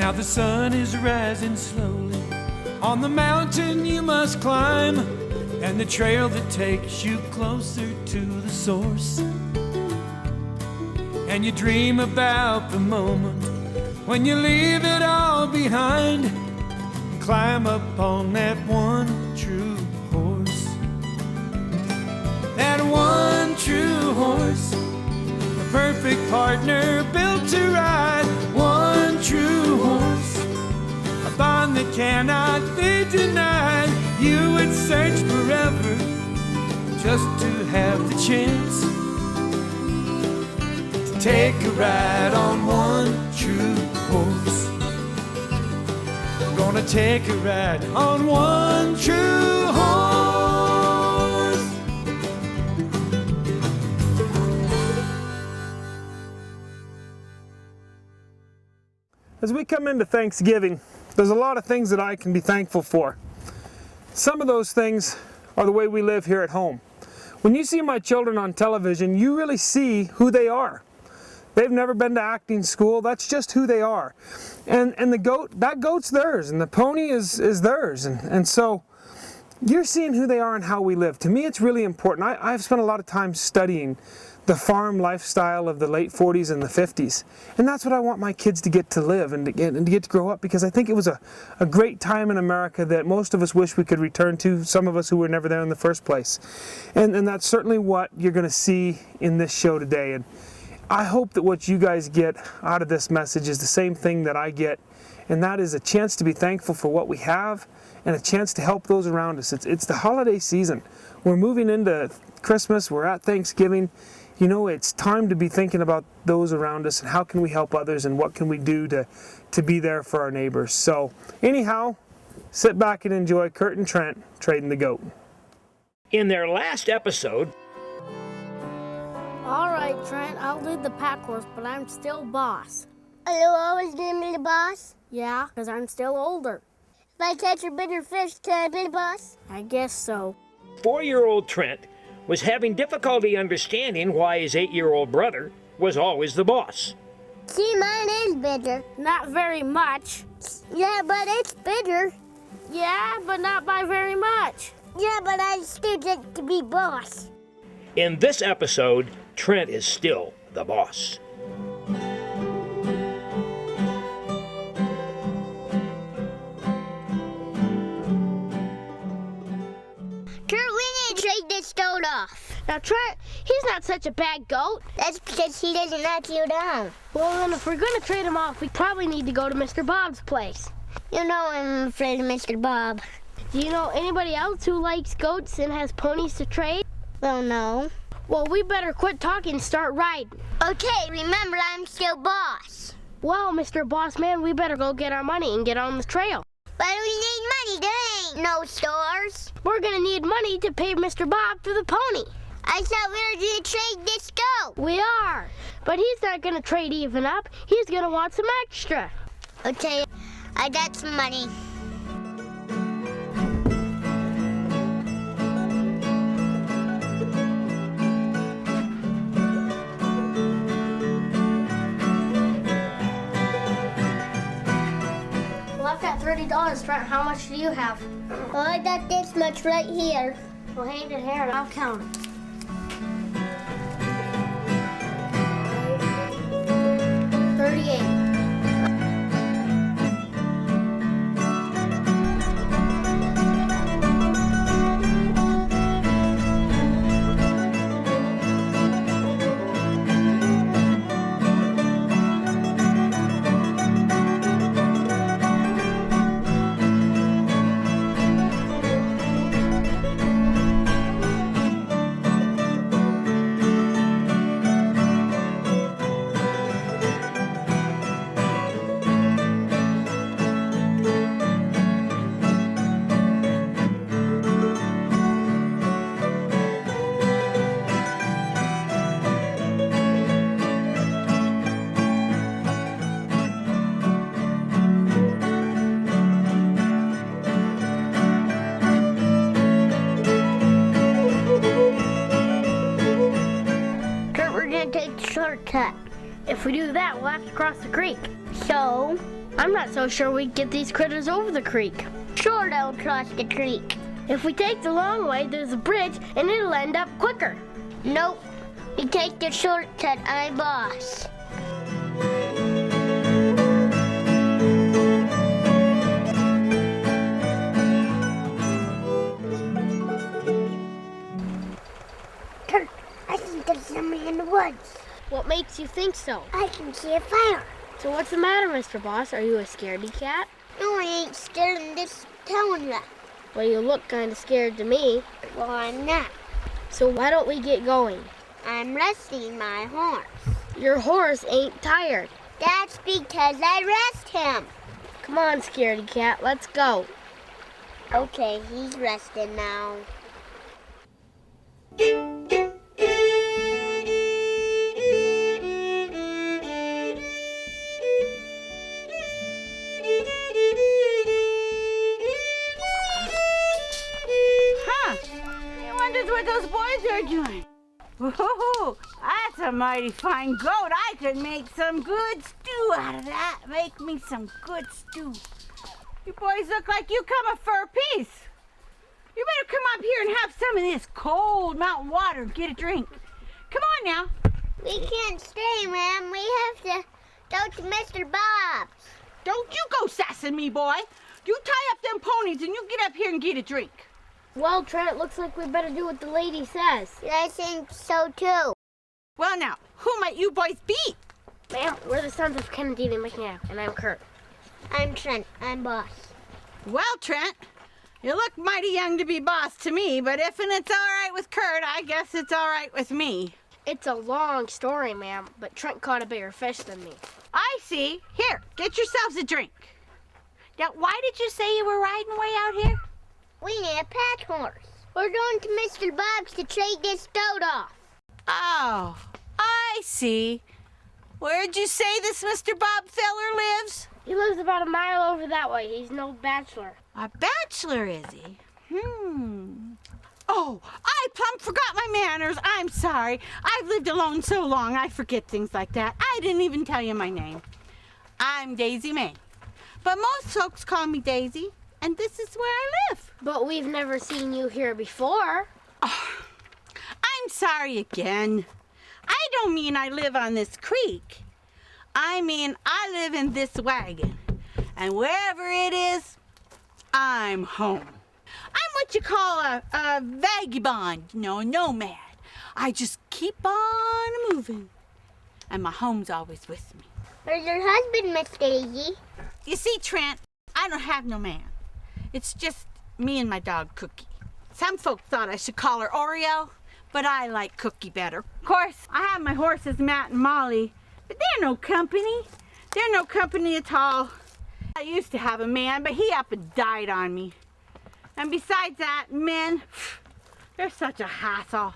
Now the sun is rising slowly on the mountain you must climb, and the trail that takes you closer to the source. And you dream about the moment when you leave it all behind and climb up on that one true horse. That one true horse, the perfect partner built to ride. One true horse, a bond that cannot be denied. You would search forever just to have the chance to take a ride on one true horse. Gonna take a ride on one true horse. As we come into Thanksgiving, there's a lot of things that I can be thankful for. Some of those things are the way we live here at home. When you see my children on television, you really see who they are. They've never been to acting school, that's just who they are. And the goat, that goat's theirs, and the pony is theirs. And so you're seeing who they are and how we live. To me, it's really important. I've spent a lot of time studying the farm lifestyle of the late 40s and the 50s. And that's what I want my kids to get to live and to get to grow up, because I think it was a great time in America that most of us wish we could return to, some of us who were never there in the first place. And that's certainly what you're going to see in this show today. And I hope that what you guys get out of this message is the same thing that I get, and that is a chance to be thankful for what we have and a chance to help those around us. It's the holiday season. We're moving into Christmas, we're at Thanksgiving. You know, it's time to be thinking about those around us and how can we help others and what can we do to be there for our neighbors. So anyhow, sit back and enjoy Kurt and Trent trading the goat. In their last episode... All right, Trent, I'll lead the pack horse, but I'm still boss. Are you always gonna be the boss? Yeah, because I'm still older. If I catch a bigger fish, can I be the boss? I guess so. 4-year-old Trent was having difficulty understanding why his 8-year-old brother was always the boss. See, mine is bigger. Not very much. Yeah, but it's bigger. Yeah, but not by very much. Yeah, but I still get to be boss. In this episode, Trent is still the boss. Kurt, we need to trade this goat off. Now, Trent, he's not such a bad goat. That's because he doesn't knock you down. Well, then if we're going to trade him off, we probably need to go to Mr. Bob's place. You know I'm afraid of Mr. Bob. Do you know anybody else who likes goats and has ponies to trade? Well, no. Well, we better quit talking and start riding. Okay, remember I'm still boss. Well, Mr. Boss Man, we better go get our money and get on the trail. But we need money. There ain't no stores. We're gonna need money to pay Mr. Bob for the pony. I thought we were gonna trade this goat. We are, but he's not gonna trade even up. He's gonna want some extra. Okay, I got some money. Well, I've got $30, Trent. How much do you have? Well, I got this much right here. Well, hand it here and I'll count it. $38. Kurt, we're gonna take the shortcut. If we do that, we'll have to cross the creek. So, I'm not so sure we can get these critters over the creek. Sure don't cross the creek. If we take the long way, there's a bridge and it'll end up quicker. Nope. We take the shortcut, I'm boss. Kurt, I think there's somebody in the woods. What makes you think so? I can see a fire. So what's the matter, Mr. Boss? Are you a scaredy cat? No, I ain't scared, I'm just telling you. Well, you look kind of scared to me. Well, I'm not. So why don't we get going? I'm resting my horse. Your horse ain't tired. That's because I rest him. Come on, scaredy cat, let's go. Okay, he's resting now. What those boys are doing. Whoa, that's a mighty fine goat. I could make some good stew out of that. Make me some good stew. You boys look like you come up for a piece. You better come up here and have some of this cold mountain water and get a drink. Come on now. We can't stay, ma'am. We have to go to Mr. Bob's. Don't you go sassing me, boy. You tie up them ponies and you get up here and get a drink. Well, Trent, it looks like we better do what the lady says. I think so, too. Well, now, who might you boys be? Ma'am, we're the sons of Kennedy and McNabb, and I'm Kurt. I'm Trent. I'm boss. Well, Trent, you look mighty young to be boss to me, but if it's all right with Kurt, I guess it's all right with me. It's a long story, ma'am, but Trent caught a bigger fish than me. I see. Here, get yourselves a drink. Now, why did you say you were riding way out here? We need a pack horse. We're going to Mr. Bob's to trade this goat off. Oh, I see. Where'd you say this Mr. Bob feller lives? He lives about a mile over that way. He's no bachelor. A bachelor, is he? Oh, I plumb forgot my manners. I'm sorry. I've lived alone so long, I forget things like that. I didn't even tell you my name. I'm Daisy May. But most folks call me Daisy, and this is where I live. But we've never seen you here before. Oh, I'm sorry again. I don't mean I live on this creek. I mean I live in this wagon. And wherever it is, I'm home. I'm what you call a vagabond, a nomad. I just keep on moving. And my home's always with me. Where's your husband, Miss Daisy? You see, Trent, I don't have no man. It's just me and my dog, Cookie. Some folks thought I should call her Oreo, but I like Cookie better. Of course, I have my horses, Matt and Molly, but they're no company. They're no company at all. I used to have a man, but he up and died on me. And besides that, men, they're such a hassle.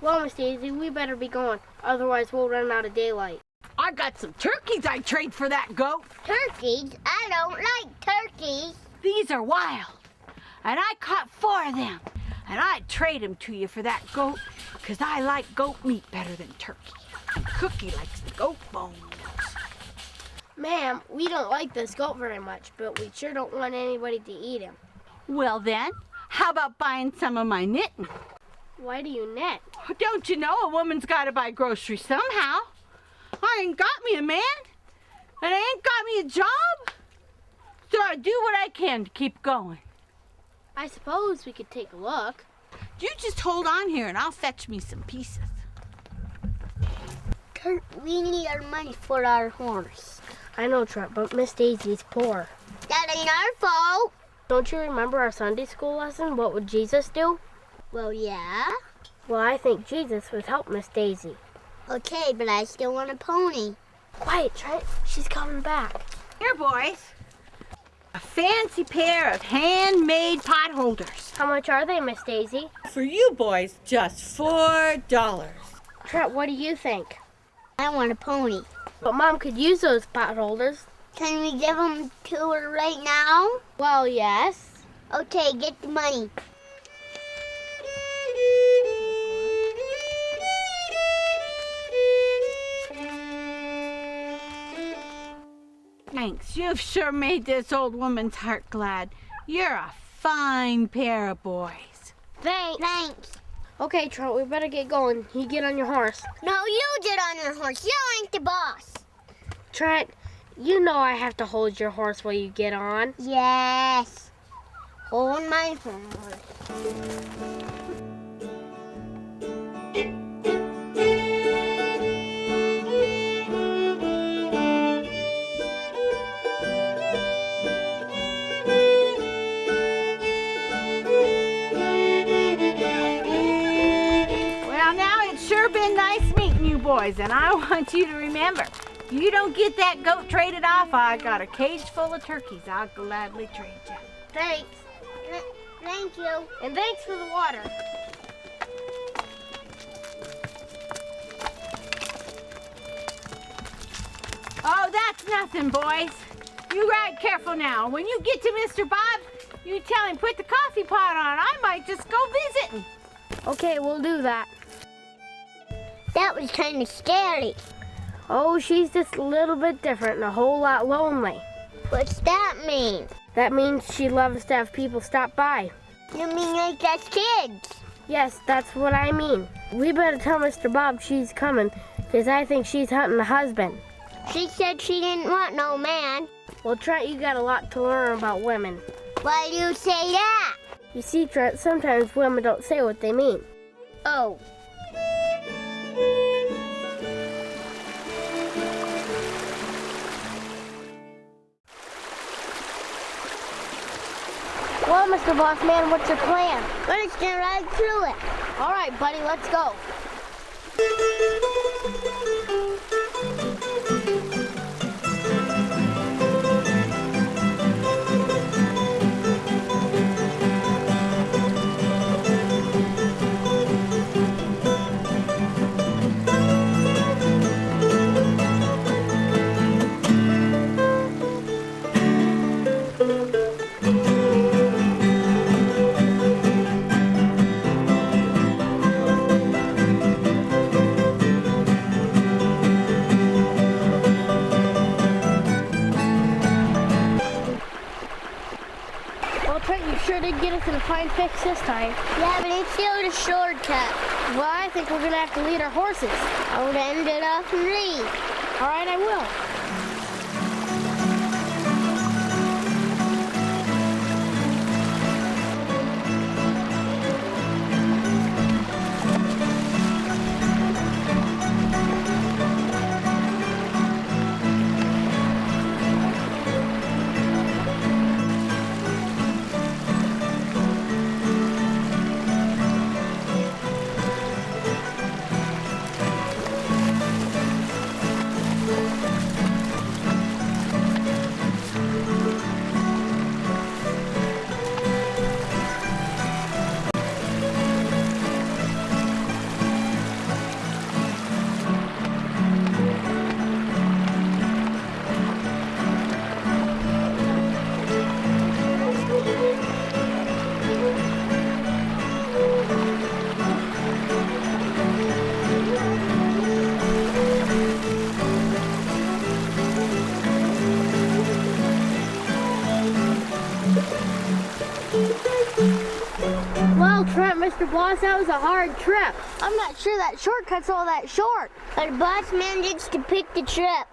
Well, Miss Daisy, we better be going. Otherwise, we'll run out of daylight. I got some turkeys I'd trade for that goat. Turkeys? I don't like turkeys. These are wild, and I caught 4 of them, and I'd trade them to you for that goat, because I like goat meat better than turkey. And Cookie likes the goat bones. Ma'am, we don't like this goat very much, but we sure don't want anybody to eat him. Well then, how about buying some of my knitting? Why do you knit? Don't you know a woman's got to buy groceries somehow? I ain't got me a man, and I ain't got me a job, so I do what I can to keep going. I suppose we could take a look. You just hold on here and I'll fetch me some pieces. Kurt, we need our money for our horse. I know, Trent, but Miss Daisy's poor. That ain't our fault. Don't you remember our Sunday school lesson? What would Jesus do? Well, yeah. Well, I think Jesus would help Miss Daisy. Okay, but I still want a pony. Quiet, Trent. She's coming back. Here, boys. A fancy pair of handmade pot holders. How much are they, Miss Daisy? For you boys, just $4. Trent, what do you think? I want a pony. But Mom could use those pot holders. Can we give them to her right now? Well, yes. Okay, get the money. Thanks. You've sure made this old woman's heart glad. You're a fine pair of boys. Thanks. Okay, Trent, we better get going. You get on your horse. No, you get on your horse. You ain't the boss. Trent, you know I have to hold your horse while you get on. Yes. Hold my horse. Well, now it's sure been nice meeting you boys, and I want you to remember, you don't get that goat traded off, I got a cage full of turkeys. I'll gladly trade you. Thanks. Thank you. And thanks for the water. Oh, that's nothing, boys. You ride careful now. When you get to Mr. Bob, you tell him put the coffee pot on. I might just go visiting. Okay, we'll do that. That was kind of scary. Oh, she's just a little bit different and a whole lot lonely. What's that mean? That means she loves to have people stop by. You mean like us kids? Yes, that's what I mean. We better tell Mr. Bob she's coming, because I think she's hunting a husband. She said she didn't want no man. Well, Trent, you got a lot to learn about women. Why do you say that? You see, Trent, sometimes women don't say what they mean. Oh. Well, Mr. Boss Man, what's your plan? We're just gonna ride through it. All right, buddy, let's go. Well, Trent, you sure did get us in a fine fix this time. Yeah, but it's still a shortcut. Well, I think we're gonna have to lead our horses. I would end it off and leave. All right, I will. Well, Trent, Mr. Boss, that was a hard trip. I'm not sure that shortcut's all that short. But boss man gets to pick the trip.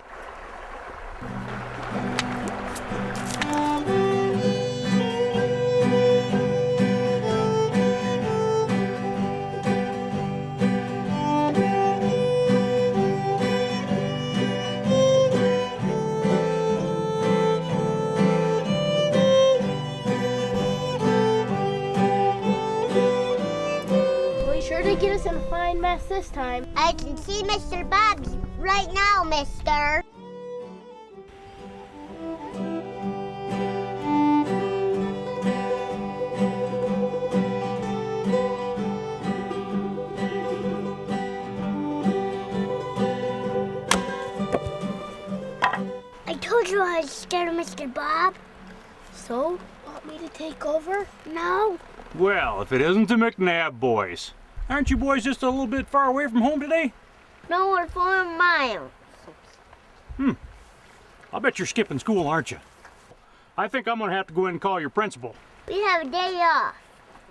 Sure did get us in a fine mess this time. I can see Mr. Bob's right now, mister. I told you I was scared of Mr. Bob. So, want me to take over? No. Well, if it isn't the McNabb boys. Aren't you boys just a little bit far away from home today? No, we're 4 miles. I'll bet you're skipping school, aren't you? I think I'm gonna have to go in and call your principal. We have a day off.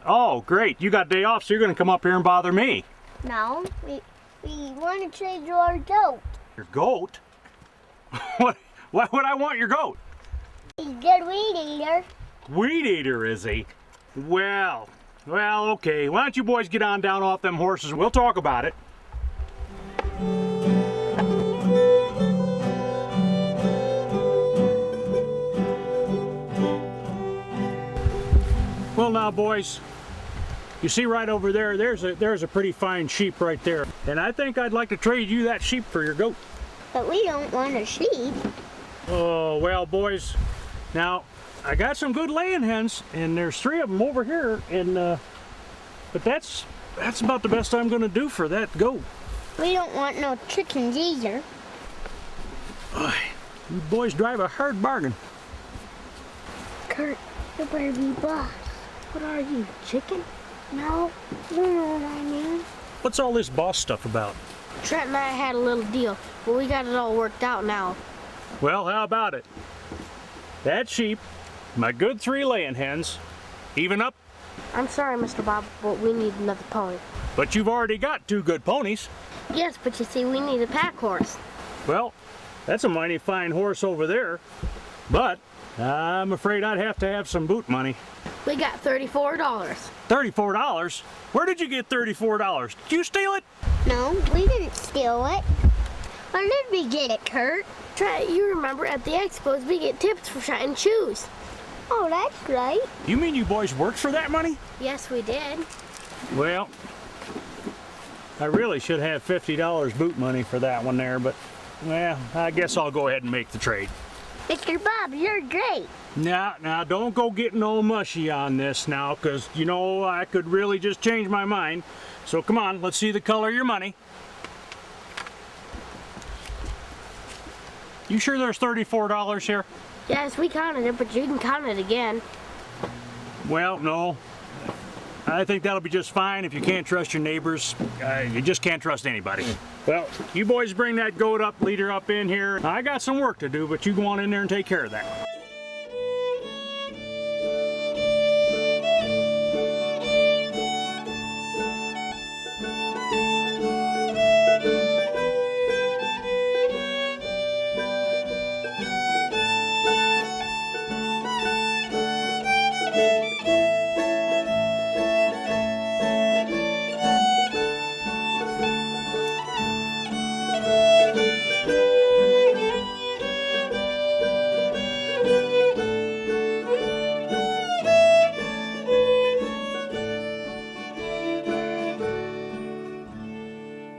Oh, great. You got day off, so you're gonna come up here and bother me. No, we want to trade you our goat. Your goat? Why would I want your goat? He's a good weed eater. Weed eater, is he? Well, okay. Why don't you boys get on down off them horses and we'll talk about it. Well now, boys, you see right over there, there's a pretty fine sheep right there. And I think I'd like to trade you that sheep for your goat. But we don't want a sheep. Oh, well, boys, now, I got some good laying hens, and there's 3 of them over here, and, but that's about the best I'm gonna do for that goat. We don't want no chickens either. You boys drive a hard bargain. Kurt, you better be boss. What are you, chicken? No, you know what I mean. What's all this boss stuff about? Trent and I had a little deal, but we got it all worked out now. Well, how about it? That sheep, my good 3 laying hens, even up, I'm sorry, Mr. Bob, but we need another pony. but you've already got 2 good ponies. Yes, but you see, we need a pack horse. Well, that's a mighty fine horse over there, but I'm afraid I'd have to have some boot money. We got $34. $34? Where did you get $34? Did you steal it? No, we didn't steal it. Where did we get it, Kurt? Trent, you remember at the expos we get tips for shining shoes. Oh, that's right. You mean you boys worked for that money? Yes, we did. Well, I really should have $50 boot money for that one there, but, well, I guess I'll go ahead and make the trade. Mr. Bob, you're great. Now, don't go getting all mushy on this now, because, you know, I could really just change my mind. So come on, let's see the color of your money. You sure there's $34 here? Yes, we counted it, but you can count it again. Well, no. I think that'll be just fine. If you can't trust your neighbors, you just can't trust anybody. Well, you boys bring that goat up, lead her up in here. I got some work to do, but you go on in there and take care of that.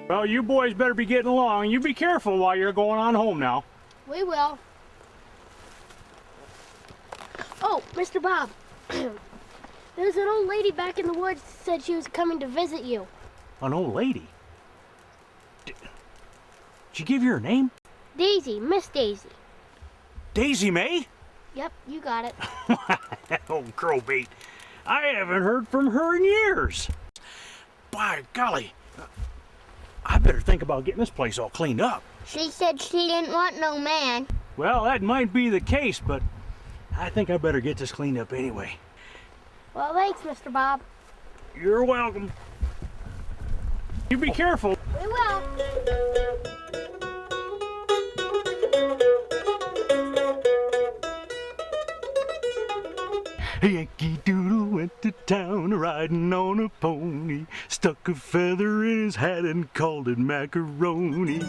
Well, you boys better be getting along. You be careful while you're going on home now. We will. Oh, Mr. Bob. There's an old lady back in the woods said she was coming to visit you. An old lady? Did she give you her name? Daisy, Miss Daisy. Daisy May? Yep, you got it. Oh, crowbait. I haven't heard from her in years. By golly, I better think about getting this place all cleaned up. She said she didn't want no man. Well, that might be the case, but I think I better get this cleaned up anyway. Well, thanks, Mr. Bob. You're welcome. You be careful. We will. Yankee Doodle went to town riding on a pony, stuck a feather in his hat and called it macaroni.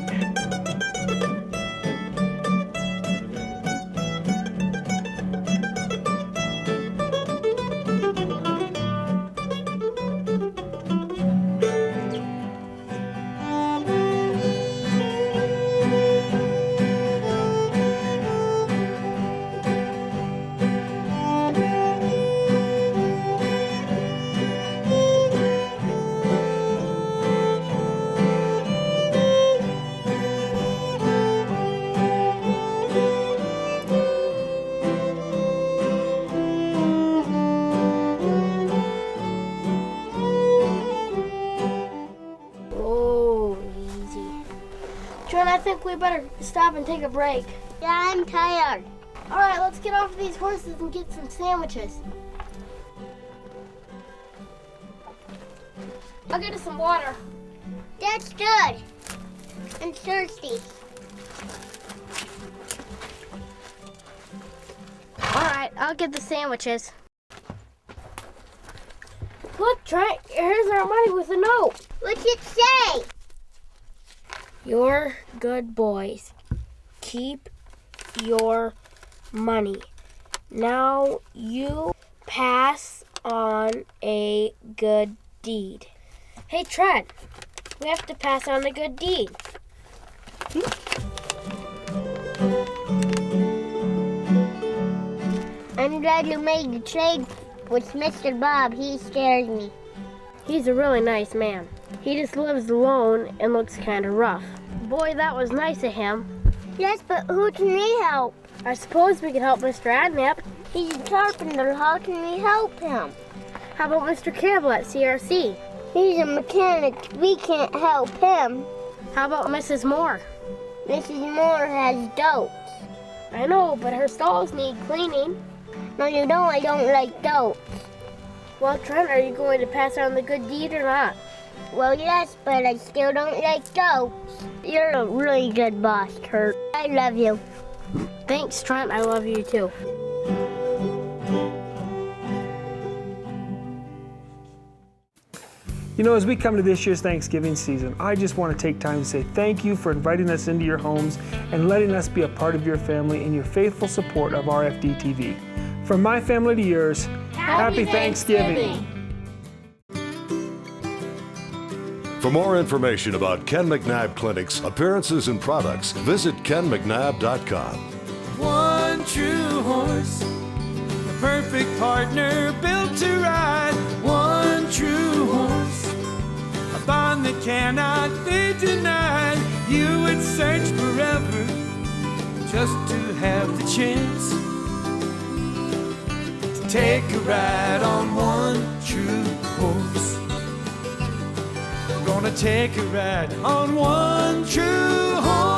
Oh, easy. Trent, I think we better stop and take a break. Yeah, I'm tired. All right, let's get off of these horses and get some sandwiches. I'll get us some water. That's good. I'm thirsty. All right, I'll get the sandwiches. Look, Trent, here's our money with a note. What's it say? You're good boys. Keep your money. Now you pass on a good deed. Hey, Trent, we have to pass on a good deed. I'm glad you made the trade with Mr. Bob. He scares me. He's a really nice man. He just lives alone and looks kind of rough. Boy, that was nice of him. Yes, but who can we help? I suppose we could help Mr. Adnap. He's a carpenter. How can we help him? How about Mr. Campbell at CRC? He's a mechanic. We can't help him. How about Mrs. Moore? Mrs. Moore has goats. I know, but her stalls need cleaning. No, you don't. I don't like goats. Well, Trent, are you going to pass on the good deed or not? Well, yes, but I still don't like goats. You're a really good boss, Kurt. I love you. Thanks, Trent. I love you too. You know, as we come to this year's Thanksgiving season, I just want to take time to say thank you for inviting us into your homes and letting us be a part of your family and your faithful support of RFD TV. From my family to yours, Happy Thanksgiving. For more information about Ken McNabb Clinic's appearances and products, visit kenmcnabb.com. One true horse, the perfect partner built to ride. One true horse, a bond that cannot be denied. You would search forever just to have the chance to take a ride on one true horse. Gonna take a ride on one true horse.